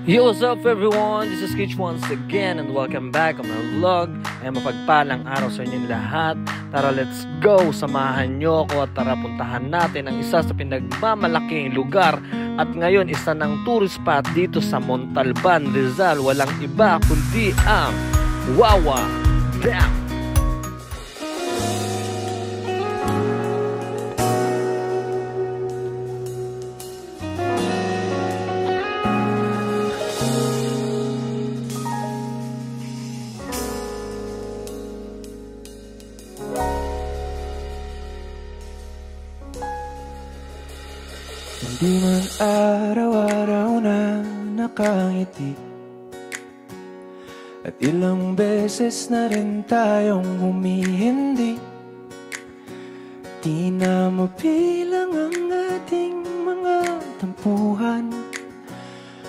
Yo, what's up everyone? This is Kitch once again and welcome back on my vlog. Ay mapagpalang araw sa inyong lahat. Tara, let's go! Samahan nyo ako at tara puntahan natin ang isa sa pinagmamalaking lugar. At ngayon, isa ng tourist spot dito sa Montalban, Rizal. Walang iba kundi ang Wawa Dam. Hindi man araw-araw na nakangiti, at ilang beses na rin tayong humihindi. Di na mabilang ang ating mga tampuhan.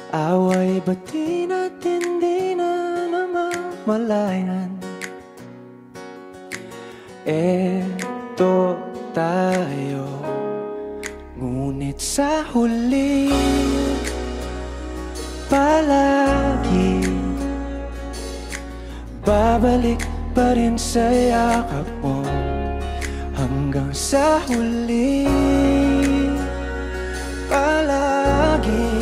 Away ba't di natin di na namamalayan? Eto tayo, ngunit sa huli palagi babalik pa rin sa yakap mo. Hanggang sa huli palagi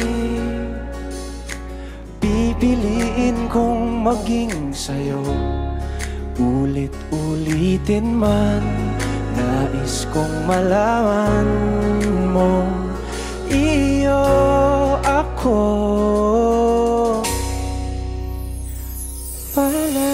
pipiliin kong maging sa'yo. Ulit-ulitin man, nais kong malaman mo, iyo ako palagi.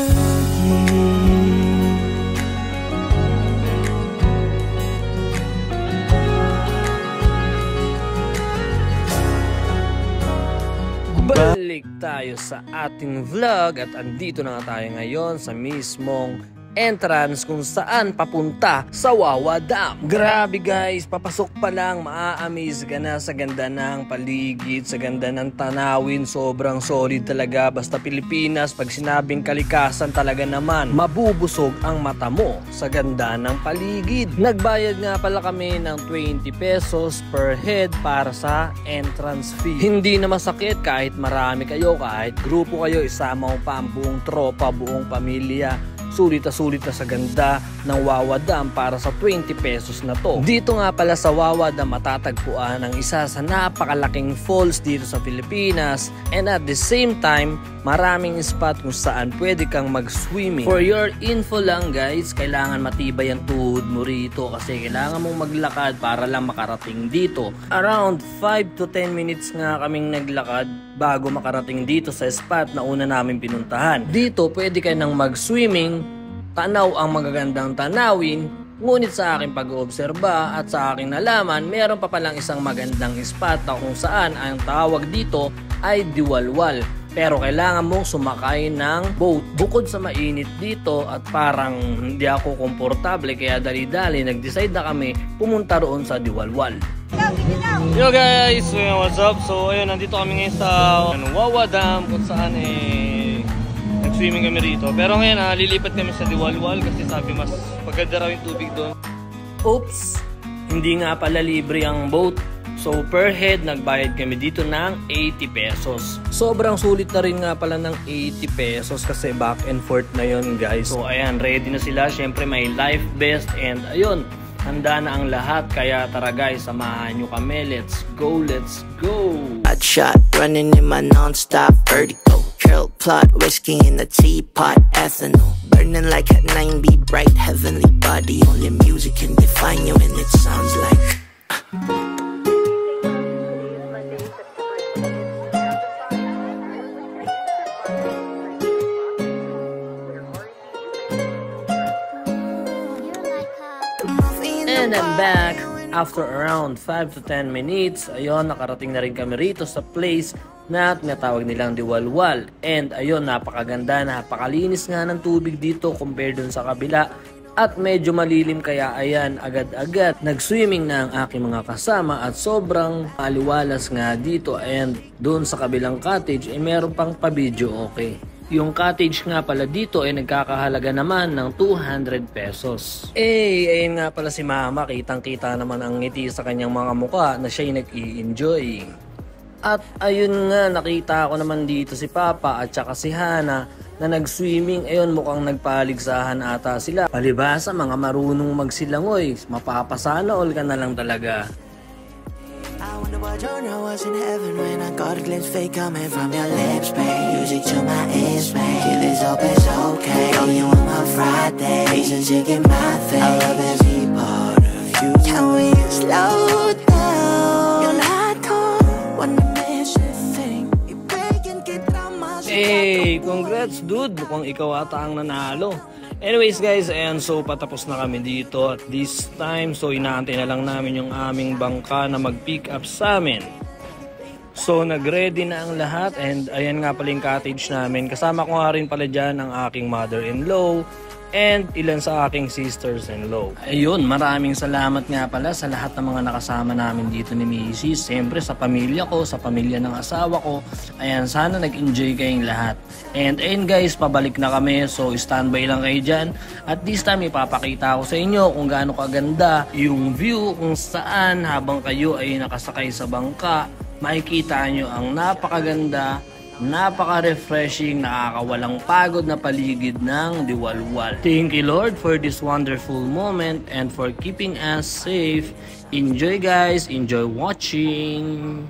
Balik tayo sa ating vlog at andito na nga tayo ngayon sa mismong entrance kung saan papunta sa Wawa Dam. Grabe guys, papasok pa lang maa-amaze ka na sa ganda ng paligid, sa ganda ng tanawin. Sobrang solid talaga. Basta Pilipinas, pag sinabing kalikasan talaga naman, mabubusog ang mata mo sa ganda ng paligid. Nagbayad nga pala kami ng 20 pesos per head para sa entrance fee. Hindi na masakit kahit marami kayo, kahit grupo kayo, isama mo pa ang buong tropa, buong pamilya. Sulit na sa ganda ng Wawa Dam para sa 20 pesos na to. Dito nga pala sa Wawa Dam matatagpuan ang isa sa napakalaking falls dito sa Pilipinas, and at the same time maraming spot kung saan pwede kang mag-swimming. For your info lang guys, kailangan matibay ang tuhod mo rito kasi kailangan mong maglakad para lang makarating dito. Around 5 to 10 minutes nga kaming naglakad bago makarating dito sa spot na una namin pinuntahan. Dito pwede ka nang mag-swimming, tanaw ang magagandang tanawin, ngunit sa aking pag-oobserba at sa aking nalaman, meron pa palang isang magandang spot na kung saan ang tawag dito ay Diwalwal. Pero kailangan mong sumakay ng boat. Bukod sa mainit dito at parang hindi ako komportable, kaya dali-dali nag-decide na kami pumunta roon sa Diwalwal. Yo guys, what's up? So ayun, nandito kami ngayon sa Wawa Dam kung saan nag-swimming kami rito. Pero ngayon lilipat kami sa Diwalwal kasi sabi mas maganda raw yung tubig doon. Oops! Hindi nga pala libre ang boat. So per head nagbayad kami dito ng 80 pesos. Sobrang sulit na rin nga pala ng 80 pesos kasi back and forth na yon guys. So ayan, ready na sila. Syempre may life vest and ayun, handa na ang lahat. Kaya tara guys, samahan nyo kami. Let's go, let's go! Hot shot, running in my non-stop vertigo. Curl plot, whiskey in the teapot, ethanol. Burning like a 9B, bright heavenly body. Only music can define you and it sounds like And I'm back after around 5 to 10 minutes. Ayun, nakarating na rin kami rito sa place na tinatawag nilang Diwalwal. And ayun, napakaganda, napakalinis nga ng tubig dito compared dun sa kabila. At medyo malilim kaya ayan, agad-agad nag-swimming na ang aking mga kasama at sobrang aliwalas nga dito. And dun sa kabilang cottage meron pang pa-video okay. Yung cottage nga pala dito ay nagkakahalaga naman ng 200 pesos. Ayun nga pala si Mama, kitang-kita naman ang ngiti sa kanyang mga mukha na siya'y nag-i-enjoy. At ayun nga, nakita ko naman dito si Papa at saka si Hana na nag-swimming. Ayun, mukhang nagpaligsahan ata sila. Palibhasa, mga marunong magsilangoy. Mapapasana all ka na lang talaga. I wonder what genre was in heaven when I got a glimpse fake coming from your lips, babe. Music to my ears, babe. Give this up, it's okay. Know you on my Friday, reasons you get my face. I love every part of you. Can we slow down? You're not torn, one dimension thing. You break and get down my Hey, congrats dude! Mukhang ikaw ata ang nanalo. Anyways guys, ayan, so patapos na kami dito at this time. So inaantay na lang namin yung aming bangka na mag-pick up sa amin. So nag-ready na ang lahat and ayan nga pala yung cottage namin. Kasama ko nga rin pala dyan ang aking mother-in-law and ilan sa aking sisters-in-law. Ayun, maraming salamat nga pala sa lahat ng mga nakasama namin dito ni Mrs. Siyempre sa pamilya ko, sa pamilya ng asawa ko. Ayan, sana nag-enjoy kayong lahat. And ayun guys, pabalik na kami. So standby lang kayo dyan. At this time, ipapakita ko sa inyo kung gaano kaganda yung view kung saan habang kayo ay nakasakay sa bangka, makikita nyo ang napakaganda, napaka-refreshing, nakakawalang pagod na paligid ng Diwalwal. Thank you Lord for this wonderful moment and for keeping us safe. Enjoy guys, enjoy watching.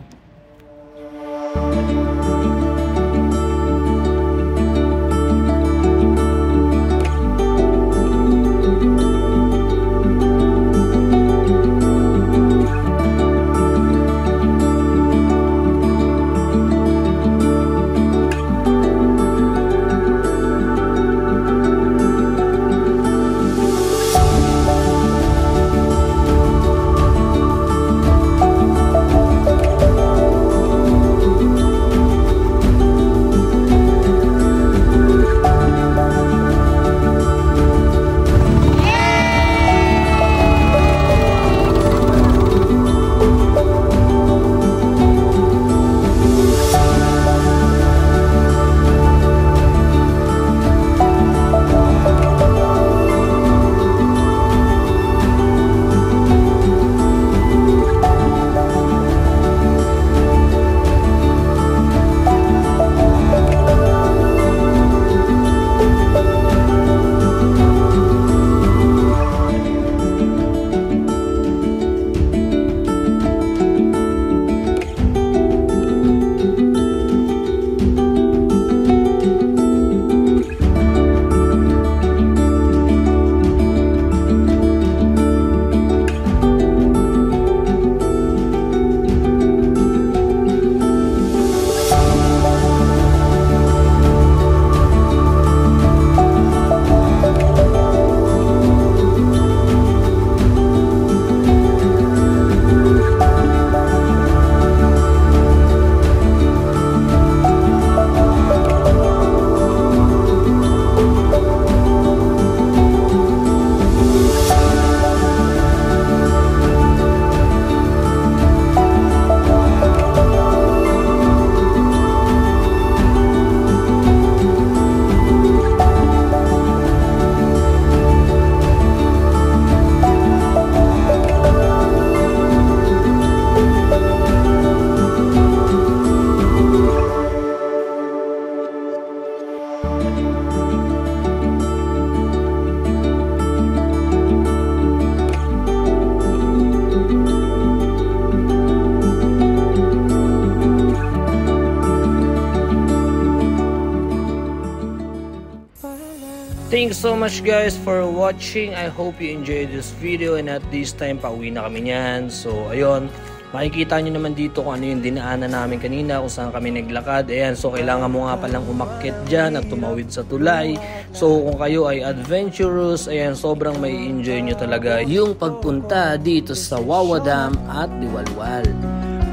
Thanks so much guys for watching. I hope you enjoyed this video and at this time pauwi na kami niyan. So ayun, makikita nyo naman dito kung ano yung dinaanan namin kanina, kung saan kami naglakad. Ayan, so kailangan mo nga palang umakyat dyan at tumawid sa tulay. So kung kayo ay adventurous, ayan, sobrang may enjoy nyo talaga yung pagpunta dito sa Wawa Dam at Diwalwal.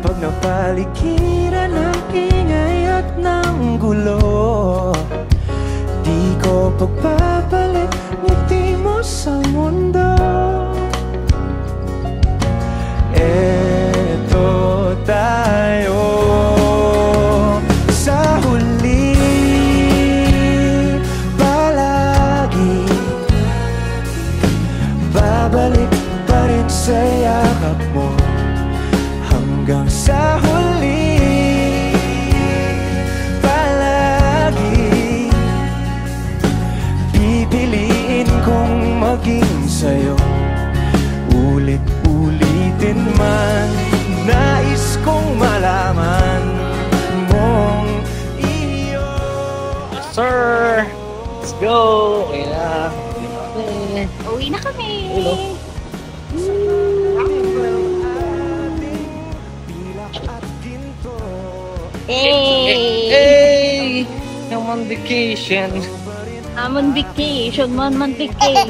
Pag napaligiran ng ingay at ng gulo, di ko pagpapalit ngiti mo sa mundo. Eto tayo sa huli, palagi babalik pa rin sa yakap mo hanggang sa huli. go! Okay na. Uwi na kami. Hello. Hey! I'm on vacation. I'm on vacation, man vacation.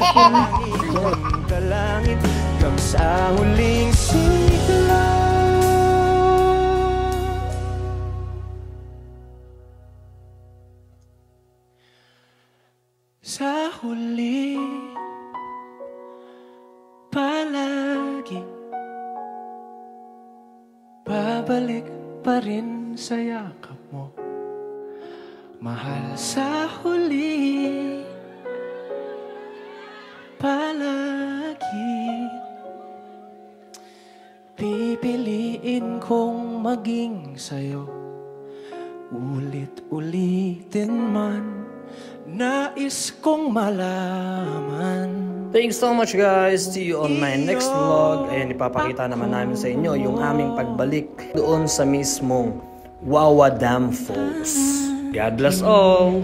Kalangit hanggang sa huling sigla. Sa huli palagi babalik pa rin sa yakap mo, mahal. Sa huli palagi pipiliin kong maging sa'yo, ulit-ulitin man nais kong malaman. Thanks so much guys. See you on my next vlog. Ayan, ipapakita naman namin sa inyo yung aming pagbalik doon sa mismong Wawa Dam Falls. God bless all!